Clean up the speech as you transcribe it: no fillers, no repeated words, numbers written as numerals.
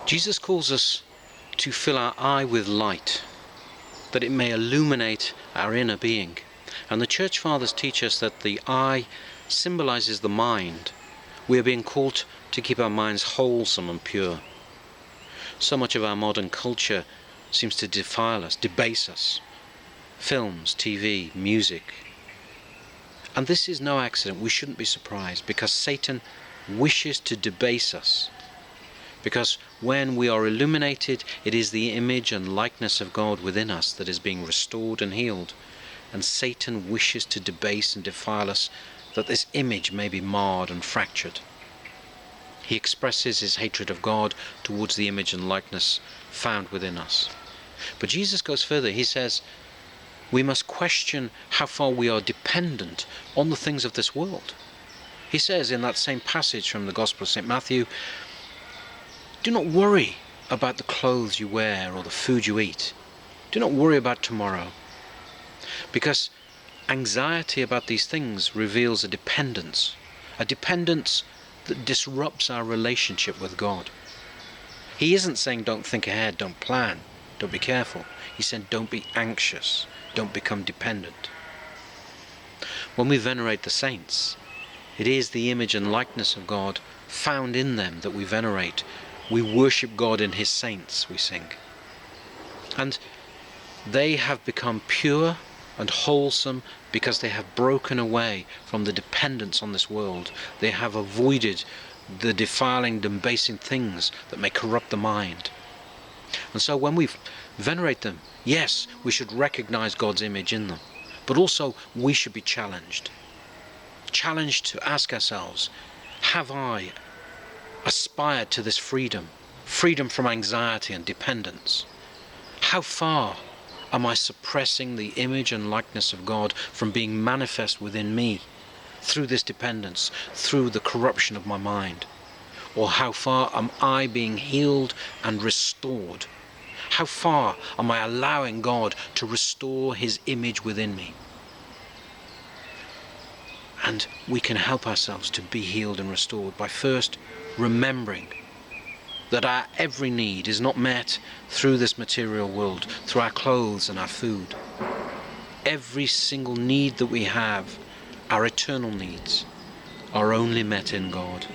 Jesus calls us to fill our eye with light, that it may illuminate our inner being. And the Church Fathers teach us that the eye symbolizes the mind. We are being called to keep our minds wholesome and pure. So much of our modern culture seems to defile us, debase us. Films, TV, music. And this is no accident. We shouldn't be surprised, because Satan wishes to debase us. Because when we are illuminated, it is the image and likeness of God within us that is being restored and healed. And Satan wishes to debase and defile us, that this image may be marred and fractured. He expresses his hatred of God towards the image and likeness found within us. But Jesus goes further. He says we must question how far we are dependent on the things of this world. He says in that same passage from the Gospel of St. Matthew, do not worry about the clothes you wear or the food you eat. Do not worry about tomorrow. Because anxiety about these things reveals a dependence that disrupts our relationship with God. He isn't saying don't think ahead, don't plan, don't be careful. He said don't be anxious, don't become dependent. When we venerate the saints, it is the image and likeness of God found in them that we venerate. We worship God in his saints, we sing. And they have become pure and wholesome because they have broken away from the dependence on this world. They have avoided the defiling, debasing things that may corrupt the mind. And so when we venerate them, yes, we should recognize God's image in them, but also we should be challenged to ask ourselves, have I aspired to this freedom from anxiety and dependence? How far am I suppressing the image and likeness of God from being manifest within me through this dependence, through the corruption of my mind? Or how far am I being healed and restored? How far am I allowing God to restore his image within me? And we can help ourselves to be healed and restored by first remembering that our every need is not met through this material world, through our clothes and our food. Every single need that we have, our eternal needs, are only met in God.